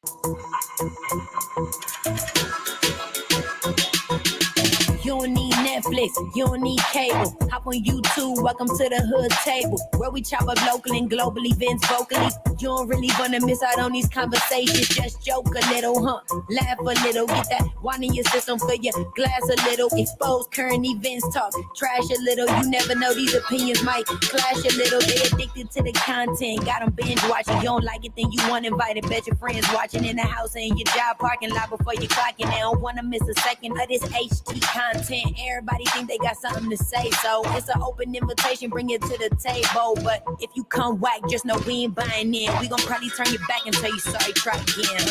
You don't need Netflix, you don't need cable. Hop on YouTube, welcome to the hood table. Where we chop up local and global events vocally. You don't really wanna miss out on these conversations. Just joke a little, laugh a little. Get that wine in your system, fill your glass a little. Expose current events, talk trash a little. You never know, these opinions might clash a little. They addicted to the content, got them binge watching. You don't like it, then you want invited. Bet your friends watching in the house and in your job parking lot before you clocking. They don't wanna miss a second of this HT content. Everybody think they got something to say, so it's an open invitation, bring it to the table. But if you come whack, just know we ain't buying in. We gon' probably turn you back and tell you sorry, try again,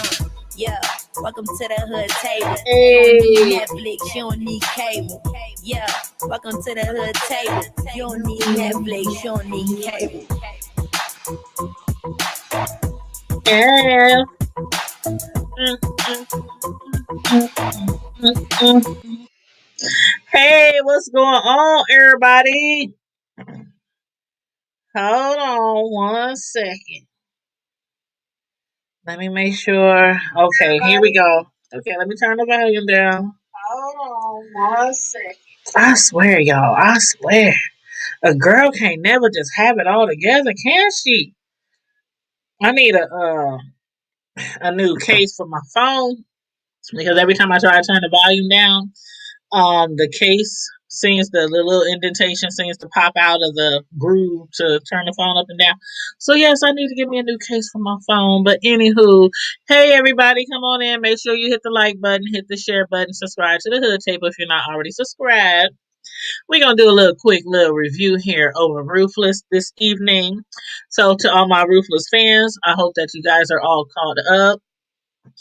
Yeah, welcome to the hood table. You don't need Netflix, you don't need cable. Yeah, welcome to the hood table. You don't need Netflix, you don't need cable. Yeah. Hey, what's going on, everybody? Hold on one second. Let me make sure. Okay, here we go. Okay, let me turn the volume down. Hold on one second. I swear, y'all. I swear. A girl can't never just have it all together, can she? I need a new case for my phone because every time I try to turn the volume down, the case seems the little indentation seems to pop out of the groove to turn the phone up and down. So yes, I need to get me a new case for my phone. But anywho, hey everybody, come on in. Make sure you hit the like button, hit the share button, subscribe to the Hood Table if you're not already subscribed. We're gonna do a little quick little review here over Ruthless this evening. So to all my Ruthless fans, I hope that you guys are all caught up.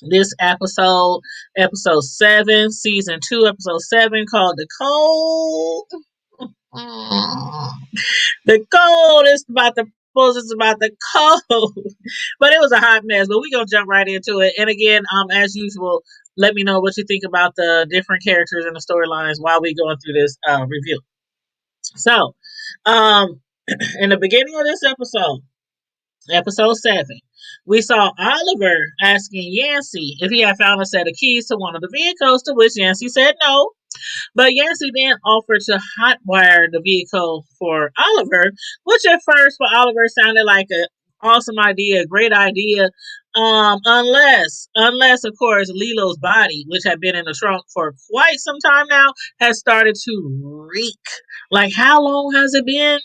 This episode 7, season 2, episode 7, called The Cold. The cold is about the it's about the cold. But it was a hot mess. But we're gonna jump right into it. And again, as usual, let me know what you think about the different characters and the storylines while we going through this review. So, in the beginning of this episode 7, we saw Oliver asking Yancey if he had found a set of keys to one of the vehicles, to which Yancey said no. But Yancey then offered to hotwire the vehicle for Oliver, which at first for Oliver sounded like an awesome idea, a great idea. Unless of course Lilo's body, which had been in the trunk for quite some time now, has started to reek. Like, how long has it been?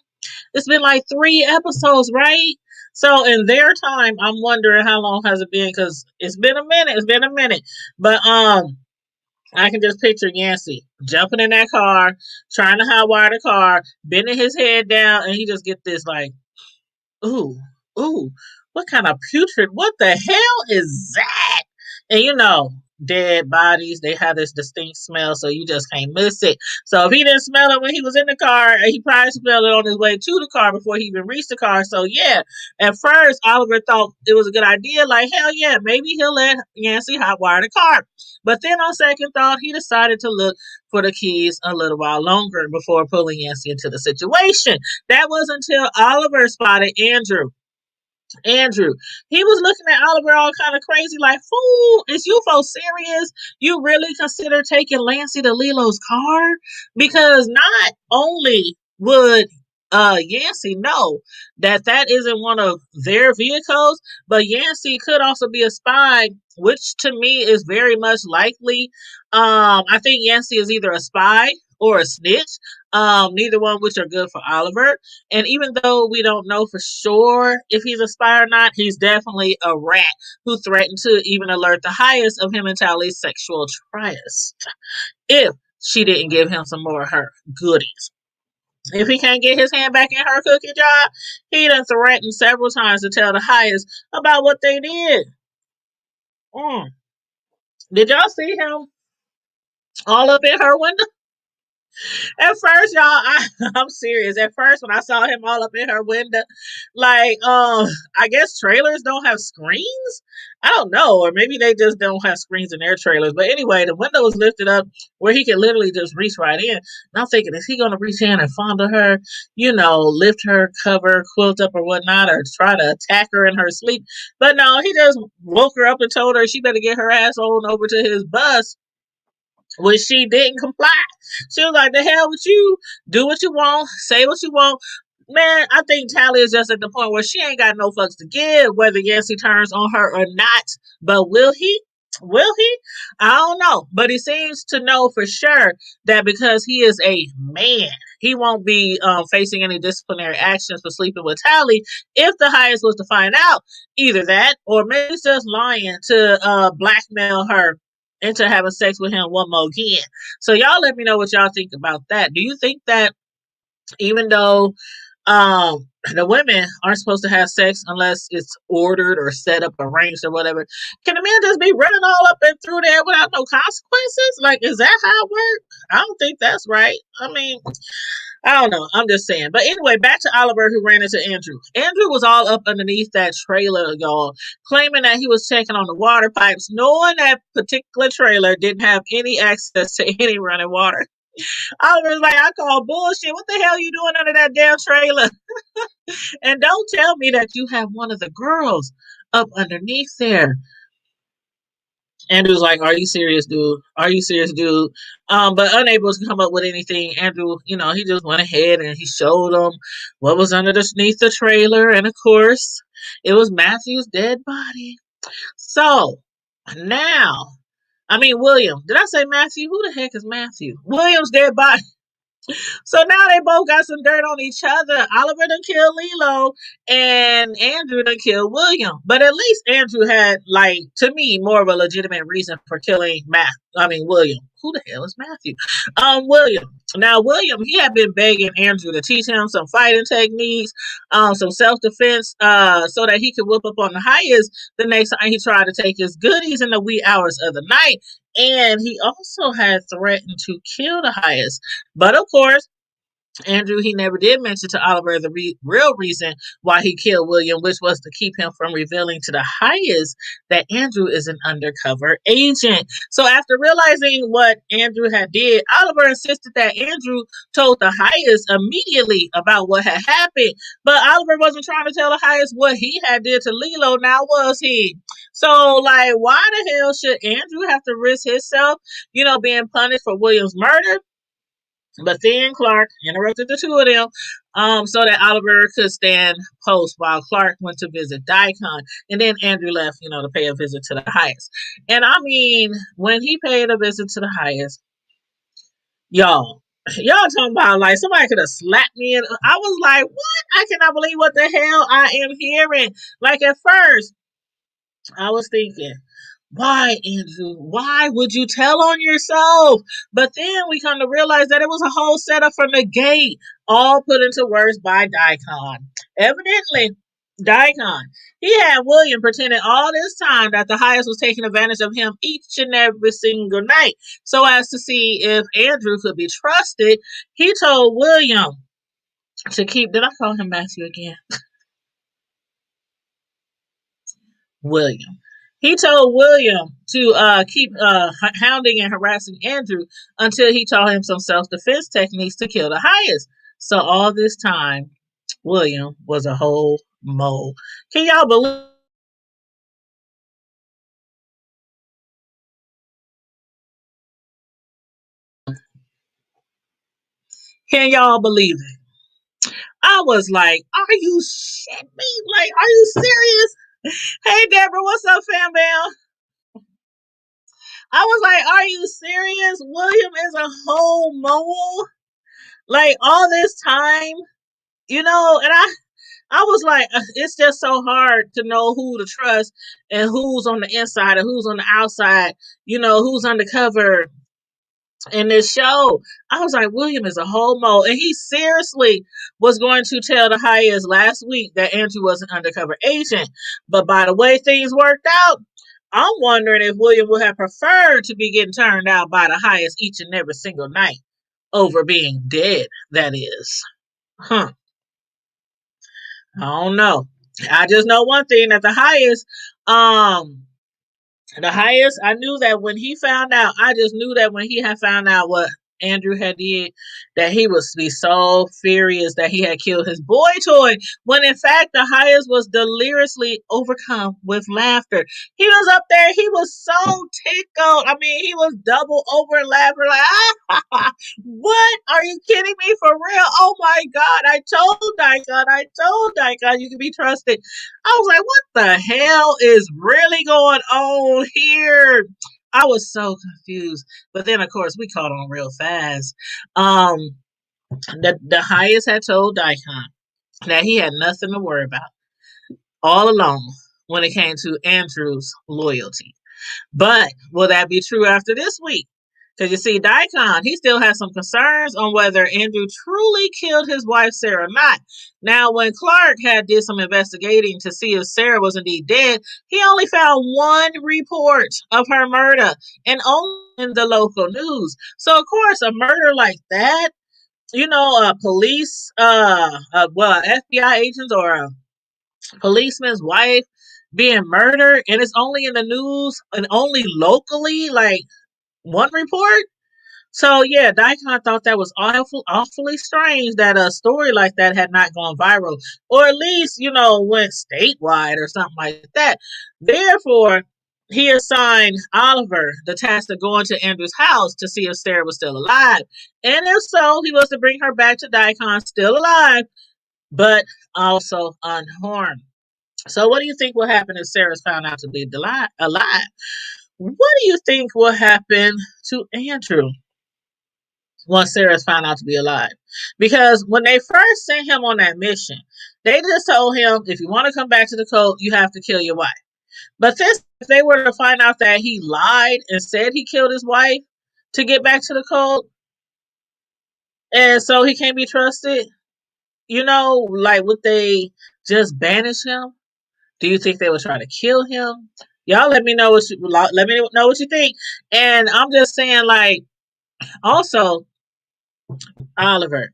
It's been like 3 episodes, right? So in their time, I'm wondering how long has it been, because it's been a minute. It's been a minute. But I can just picture Yancey jumping in that car, trying to hotwire the car, bending his head down, and he just get this like, ooh, ooh, what kind of putrid, what the hell is that? And dead bodies, they have this distinct smell, so you just can't miss it. So if he didn't smell it when he was in the car, he probably smelled it on his way to the car before he even reached the car. So yeah, at first Oliver thought it was a good idea, like hell yeah, maybe he'll let Yancey hotwire the car. But then on second thought, he decided to look for the keys a little while longer before pulling Yancey into the situation. That was until Oliver spotted Andrew. He was looking at Oliver all kind of crazy, like, fool, is you folks serious? You really consider taking Lancey to Lilo's car? Because not only would Yancey know that that isn't one of their vehicles, but Yancey could also be a spy, which to me is very much likely. I think Yancey is either a spy or a snitch. Neither one which are good for Oliver. And even though we don't know for sure if he's a spy or not, he's definitely a rat who threatened to even alert the highest of him and Tally's sexual trias if she didn't give him some more of her goodies. If he can't get his hand back in her cookie jar, he done threatened several times to tell the highest about what they did. Mm. Did y'all see him all up in her window? At first, y'all, I'm serious. At first, when I saw him all up in her window, like, I guess trailers don't have screens. I don't know, or maybe they just don't have screens in their trailers. But anyway, the window was lifted up where he could literally just reach right in. And I'm thinking, is he gonna reach in and fondle her, lift her, cover, quilt up or whatnot, or try to attack her in her sleep? But no, he just woke her up and told her she better get her ass on over to his bus, which she didn't comply. She was like, "The hell with you! Do what you want, say what you want." Man, I think Tally is just at the point where she ain't got no fucks to give whether Yancey turns on her or not. But will he? Will he? I don't know. But he seems to know for sure that because he is a man, he won't be facing any disciplinary actions for sleeping with Tally if the highest was to find out. Either that, or maybe he's just lying to blackmail her into having sex with him one more again. So y'all let me know what y'all think about that. Do you think that even though the women aren't supposed to have sex unless it's ordered or set up, arranged or whatever, can a man just be running all up and through there without no consequences? Like, is that how it works? I don't think that's right. I mean, I don't know. I'm just saying. But anyway, back to Oliver who ran into Andrew. Andrew was all up underneath that trailer, y'all, claiming that he was checking on the water pipes, knowing that particular trailer didn't have any access to any running water. Oliver's like, I call bullshit. What the hell are you doing under that damn trailer? And don't tell me that you have one of the girls up underneath there. Andrew's like, "Are you serious, dude? Are you serious, dude?" But unable to come up with anything, Andrew, he just went ahead and he showed them what was underneath the trailer, and of course, it was Matthew's dead body. So now, I mean, William. Did I say Matthew? Who the heck is Matthew? William's dead body. So now they both got some dirt on each other. Oliver done killed Lilo, and Andrew done killed William. But at least Andrew had, like, to me, more of a legitimate reason for killing William. Who the hell is Matthew? William. Now, William, he had been begging Andrew to teach him some fighting techniques, some self-defense, so that he could whoop up on the highest the next time he tried to take his goodies in the wee hours of the night. And he also had threatened to kill the highest. But of course, Andrew, he never did mention to Oliver the real reason why he killed William, which was to keep him from revealing to the highest that Andrew is an undercover agent. So after realizing what Andrew had did, Oliver insisted that Andrew told the highest immediately about what had happened. But Oliver wasn't trying to tell the highest what he had did to Lilo, now was he? So, like, why the hell should Andrew have to risk himself, being punished for William's murder? But then Clark interrupted the two of them, so that Oliver could stand post while Clark went to visit Daikon. And then Andrew left, to pay a visit to the highest. And I mean, when he paid a visit to the highest, y'all talking about like somebody could have slapped me. And I was like, what? I cannot believe what the hell I am hearing. Like at first, I was thinking, why, Andrew? Why would you tell on yourself? But then we come to realize that it was a whole setup from the gate, all put into words by Daikon. Evidently, Daikon, he had William pretending all this time that the highest was taking advantage of him each and every single night. So as to see if Andrew could be trusted, he told William to keep, did I call him Matthew again? William. He told William to keep hounding and harassing Andrew until he taught him some self-defense techniques to kill the highest. So all this time, William was a whole mole. Can y'all believe? Can y'all believe it? I was like, "Are you shitting me? Like, are you serious?" Hey, Deborah, what's up, fam bam? I was like, "Are you serious? William is a whole mole. Like all this time, and I was like, it's just so hard to know who to trust and who's on the inside and who's on the outside, who's undercover in this show. I was like, William is a homo. And he seriously was going to tell the highest last week that Andrew was an undercover agent. But by the way things worked out, I'm wondering if William would have preferred to be getting turned out by the highest each and every single night. over being dead, that is. Huh. I don't know. I just know one thing that um the highest, I knew that when he found out, I just knew that when he had found out what Andrew had did, that he would be so furious that he had killed his boy toy. When in fact, the highest was deliriously overcome with laughter. He was up there, he was so tickled. I mean, he was double over laughing, like, ah, what? Are you kidding me for real? Oh my God, I told Daikon you can be trusted. I was like, what the hell is really going on here? I was so confused. But then, of course, we caught on real fast. Um, the highest had told Daikon that he had nothing to worry about all along when it came to Andrew's loyalty. But will that be true after this week? Because you see, Daikon, he still has some concerns on whether Andrew truly killed his wife Sarah or not. Now, when Clark had did some investigating to see if Sarah was indeed dead, he only found one report of her murder, and only in the local news. So, of course, a murder like that, police, FBI agents or a policeman's wife being murdered, and it's only in the news and only locally, like one report. So yeah, Daikon thought that was awfully strange that a story like that had not gone viral, or at least went statewide or something like that. Therefore, he assigned Oliver the task of going to Andrew's house to see if Sarah was still alive, and if so, he was to bring her back to Daikon still alive, but also unharmed. So, what do you think will happen if Sarah's found out to be alive? What do you think will happen to Andrew once Sarah's found out to be alive? Because when they first sent him on that mission, they just told him, if you want to come back to the cult, you have to kill your wife. But this, if they were to find out that he lied and said he killed his wife to get back to the cult, and so he can't be trusted, like would they just banish him? Do you think they would try to kill him? Y'all let me know what you think. And I'm just saying, like, also, Oliver,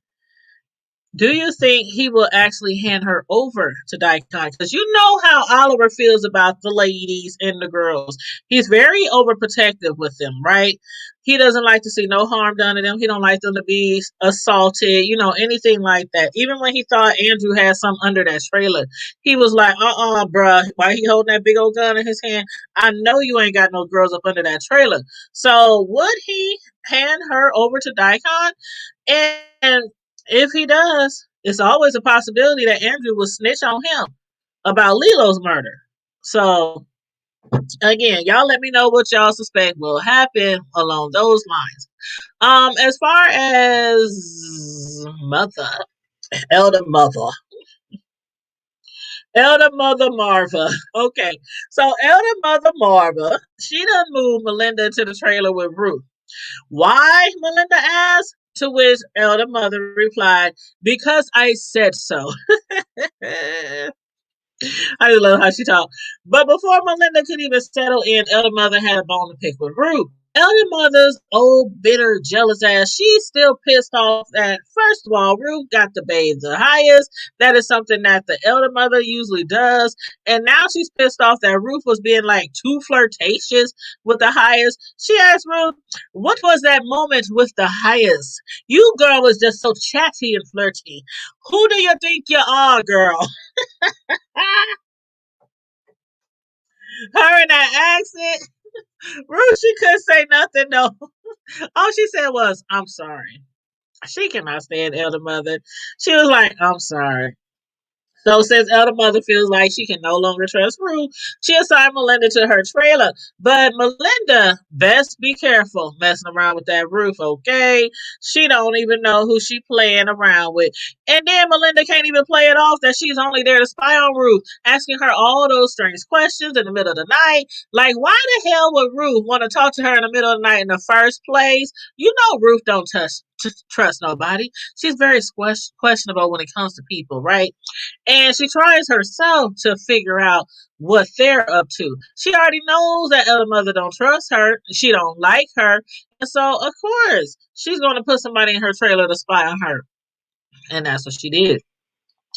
do you think he will actually hand her over to Daikon? Because you know how Oliver feels about the ladies and the girls. He's very overprotective with them, right? He doesn't like to see no harm done to them. He don't like them to be assaulted, anything like that. Even when he thought Andrew had some under that trailer, he was like, bruh, why he holding that big old gun in his hand? I know you ain't got no girls up under that trailer. So would he hand her over to Daikon? And if he does, it's always a possibility that Andrew will snitch on him about Lilo's murder. So, again, y'all let me know what y'all suspect will happen along those lines. As far as Elder Mother, Elder Mother Marva. Okay, so Elder Mother Marva, she done moved Melinda to the trailer with Ruth. Why? Melinda asked. To which Elder Mother replied, because I said so. I just love how she talked. But before Melinda could even settle in, Elder Mother had a bone to pick with Ruth. Elder Mother's old, bitter, jealous ass, she's still pissed off that, first of all, Ruth got to bathe the highest. That is something that the Elder Mother usually does. And now she's pissed off that Ruth was being like too flirtatious with the highest. She asked Ruth, what was that moment with the highest? You, girl, was just so chatty and flirty. Who do you think you are, girl? Her in that accent. Ruth, she couldn't say nothing, no. All she said was, I'm sorry. She cannot stand Elder Mother. She was like, I'm sorry. So since Elder Mother feels like she can no longer trust Ruth, she assigned Melinda to her trailer. But Melinda, best be careful messing around with that Ruth, okay? She don't even know who she playing around with. And then Melinda can't even play it off that she's only there to spy on Ruth, asking her all those strange questions in the middle of the night. Like, why the hell would Ruth want to talk to her in the middle of the night in the first place? You know Ruth don't trust nobody. She's very questionable when it comes to people, right? And she tries herself to figure out what they're up to. She already knows that other mother don't trust her. She don't like her. And so, of course, she's going to put somebody in her trailer to spy on her. And that's what she did.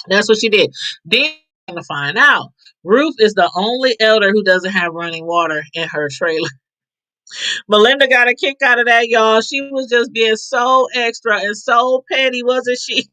That's what she did. Then to find out, Ruth is the only elder who doesn't have running water in her trailer. Melinda got a kick out of that, y'all. She was just being so extra and so petty, wasn't she?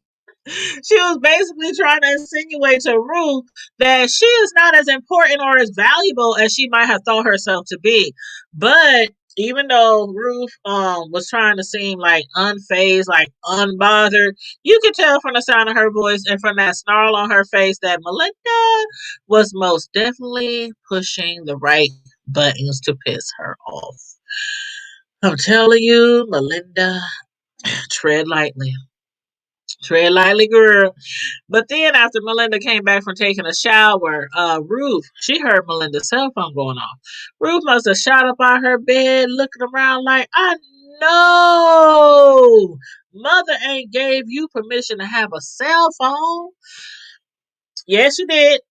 She was basically trying to insinuate to Ruth that she is not as important or as valuable as she might have thought herself to be. But even though Ruth was trying to seem like unfazed, like unbothered, you could tell from the sound of her voice and from that snarl on her face that Melinda was most definitely pushing the right buttons to piss her off. I'm telling you, Melinda, tread lightly. Tread lightly, girl. But then after Melinda came back from taking a shower, Ruth, she heard Melinda's cell phone going off. Ruth must have shot up out her bed looking around like, I know mother ain't gave you permission to have a cell phone. Yes, you did.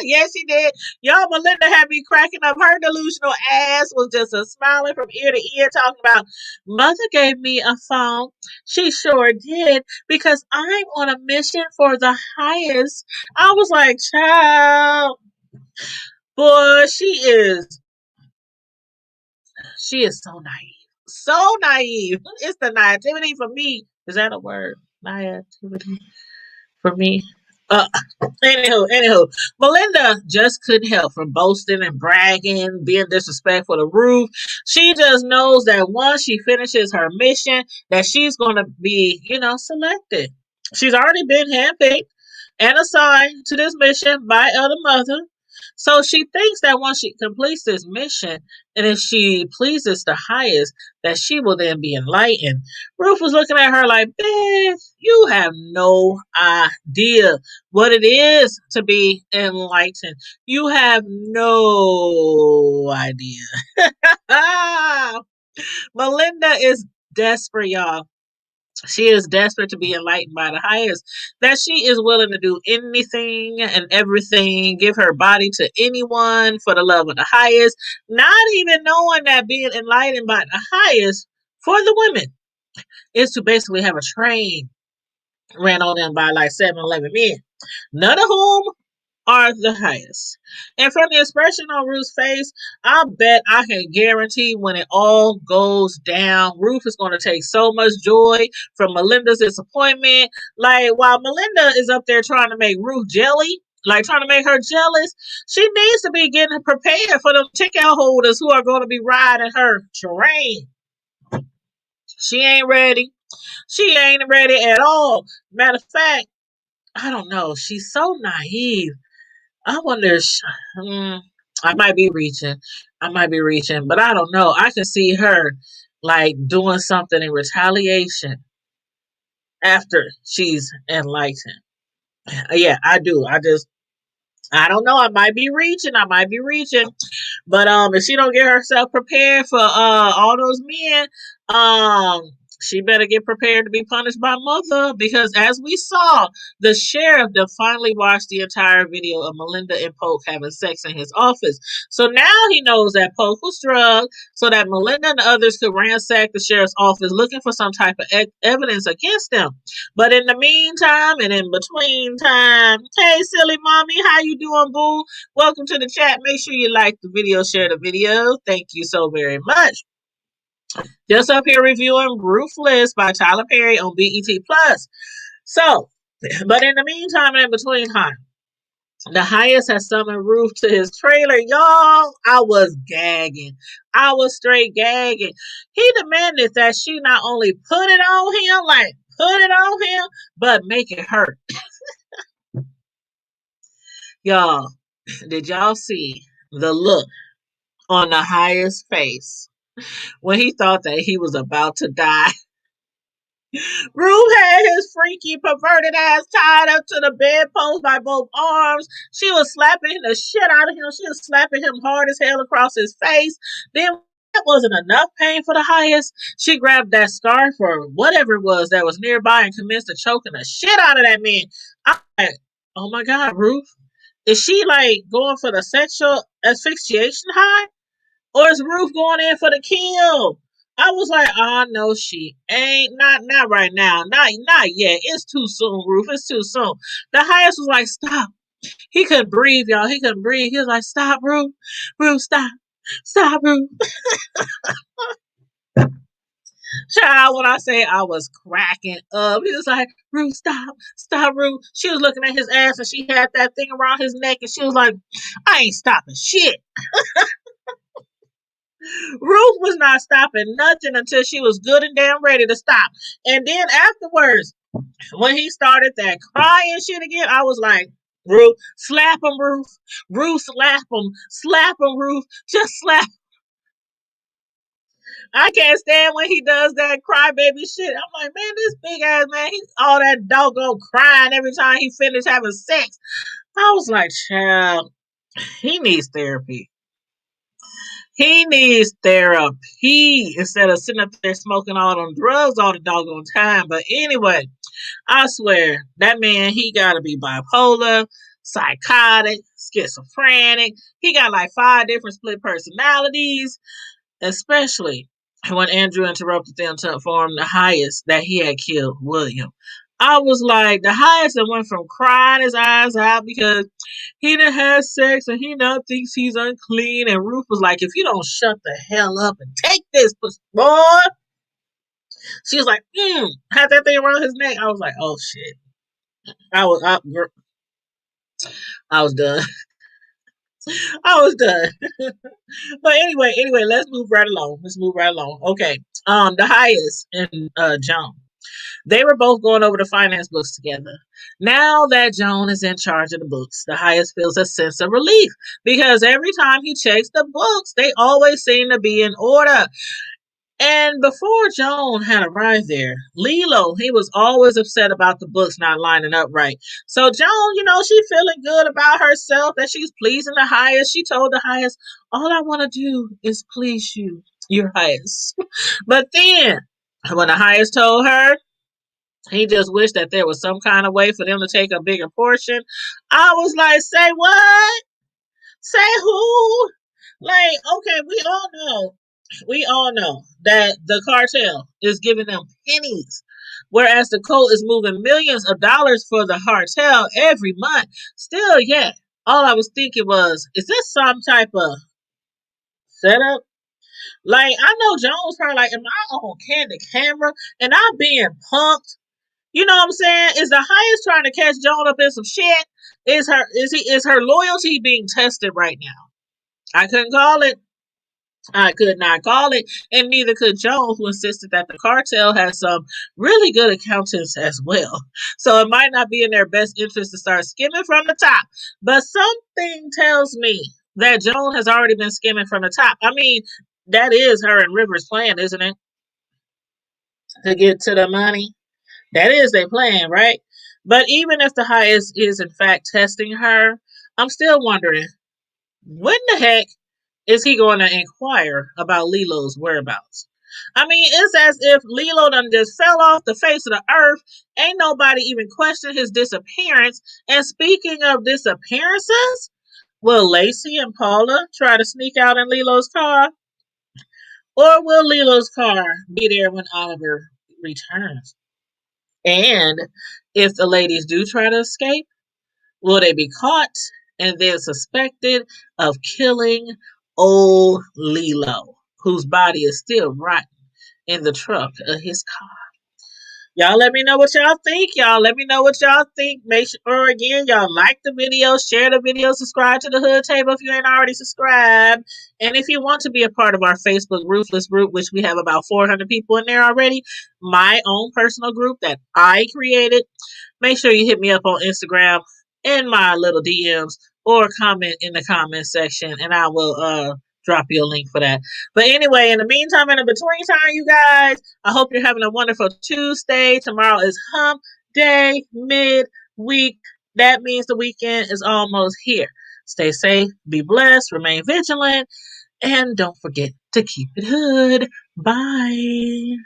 Yes, she did. Y'all, Melinda had me cracking up. Her delusional ass was just a smiling from ear to ear, talking about, mother gave me a phone. She sure did, because I'm on a mission for the highest. I was like, child, boy, she is so naive. So naive. It's the naivety for me. Is that a word? Naivety for me. Uh, anywho, Melinda just couldn't help from boasting and bragging, being disrespectful to Ruth. She just knows that once she finishes her mission, that she's going to be, selected. She's already been handpicked and assigned to this mission by Elder Mother. So she thinks that once she completes this mission, and if she pleases the highest, that she will then be enlightened. Ruth was looking at her like, Beth, you have no idea what it is to be enlightened. You have no idea. Melinda is desperate, y'all. She is desperate to be enlightened by the highest, that she is willing to do anything and everything, give her body to anyone for the love of the highest, not even knowing that being enlightened by the highest for the women is to basically have a train ran on them by like 7-11 men, none of whom are the highest. And from the expression on Ruth's face, I bet I can guarantee when it all goes down, Ruth is going to take so much joy from Melinda's disappointment. Like, while Melinda is up there trying to make Ruth jelly, like trying to make her jealous, she needs to be getting prepared for them ticket holders who are going to be riding her train. She ain't ready. She ain't ready at all. Matter of fact, I don't know. She's so naive. I wonder. I might be reaching. I might be reaching, but I don't know. I can see her like doing something in retaliation after she's enlightened. Yeah, I do. I don't know. I might be reaching. I might be reaching. But if she don't get herself prepared for all those men, um she better get prepared to be punished by mother, because as we saw, the sheriff that finally watched the entire video of Melinda and Polk having sex in his office. So now he knows that Polk was drugged, so that Melinda and others could ransack the sheriff's office looking for some type of evidence against them. But in the meantime and in between time, hey silly mommy, how you doing, boo? Welcome to the chat. Make sure you like the video, share the video. Thank you so very much. Just up here reviewing Ruthless by Tyler Perry on BET Plus. So, but in the meantime and in between time, the highest has summoned Ruth to his trailer. Y'all, I was gagging. I was straight gagging. He demanded that she not only put it on him, like put it on him, but make it hurt. Y'all, did y'all see the look on the highest face when he thought that he was about to die? Rue had his freaky, perverted ass tied up to the bedpost by both arms. She was slapping the shit out of him. She was slapping him hard as hell across his face. Then that wasn't enough pain for the highest, she grabbed that scarf or whatever it was that was nearby and commenced to choking the shit out of that man. I'm like, oh my God, Ruth. Is she like going for the sexual asphyxiation high? Or is Ruth going in for the kill? I was like, oh no, she ain't not right now. Not yet. It's too soon, Ruth. It's too soon. The highest was like, stop. He couldn't breathe, y'all. He couldn't breathe. He was like, stop, Ruth. Ruth, stop. Stop, Ruth. Child, when I say I was cracking up, he was like, Ruth, stop. Stop, Ruth. She was looking at his ass and she had that thing around his neck and she was like, I ain't stopping shit. Ruth was not stopping nothing until she was good and damn ready to stop. And then afterwards, when he started that crying shit again, I was like, Ruth, slap him, Ruth. Ruth, slap him. Slap him, Ruth. Just slap. I can't stand when he does that crybaby shit. I'm like, man, this big ass man, he's all that doggone crying every time he finished having sex. I was like, child, he needs therapy. He needs therapy instead of sitting up there smoking all them drugs all the doggone time. But anyway, I swear that man, he gotta be bipolar, psychotic, schizophrenic. He got like 5 different split personalities, especially when Andrew interrupted them to inform the highest that he had killed William. I was like, the highest that went from crying his eyes out because he done had sex and he now thinks he's unclean. And Ruth was like, if you don't shut the hell up and take this, boy. She was like, had that thing around his neck. I was like, oh shit. I was done. I was done. But anyway, let's move right along. Okay. The highest and Joan. They were both going over the finance books together. Now that Joan is in charge of the books, the highest feels a sense of relief because every time he checks the books, they always seem to be in order. And before Joan had arrived there, Lilo, he was always upset about the books not lining up right. So Joan, she feeling good about herself, that she's pleasing the highest. She told the highest, all I want to do is please you, your highest. But then, when the highest told her, he just wished that there was some kind of way for them to take a bigger portion. I was like, say what? Say who? Like, okay, we all know that the cartel is giving them pennies, whereas the cult is moving millions of dollars for the cartel every month. Still, yeah, all I was thinking was, is this some type of setup? Like, I know Jones probably like, am I on candid camera and I'm being punked? You know what I'm saying? Is the highest trying to catch Joan up in some shit? Is her loyalty being tested right now? I couldn't call it. I could not call it, and neither could Joan, who insisted that the cartel has some really good accountants as well. So it might not be in their best interest to start skimming from the top. But something tells me that Joan has already been skimming from the top. I mean, that is her and River's plan, isn't it? To get to the money. That is their plan, right? But even if the highest is in fact testing her, I'm still wondering, when the heck is he going to inquire about Lilo's whereabouts? I mean, it's as if Lilo done just fell off the face of the earth. Ain't nobody even questioned his disappearance. And speaking of disappearances, will Lacey and Paula try to sneak out in Lilo's car? Or will Lilo's car be there when Oliver returns? And if the ladies do try to escape, will they be caught and then suspected of killing old Lilo, whose body is still rotten in the trunk of his car? Y'all let me know what y'all think. Y'all let me know what y'all think. Make sure, again, y'all like the video, share the video, subscribe to the Hood Table if you ain't already subscribed. And if you want to be a part of our Facebook Ruthless group, which we have about 400 people in there already, my own personal group that I created, make sure you hit me up on Instagram in my little DMs or comment in the comment section and I will drop you a link for that. But anyway, in the meantime, in the between time, you guys, I hope you're having a wonderful Tuesday. Tomorrow is hump day, mid-week. That means the weekend is almost here. Stay safe, be blessed, remain vigilant, and don't forget to keep it hood. Bye.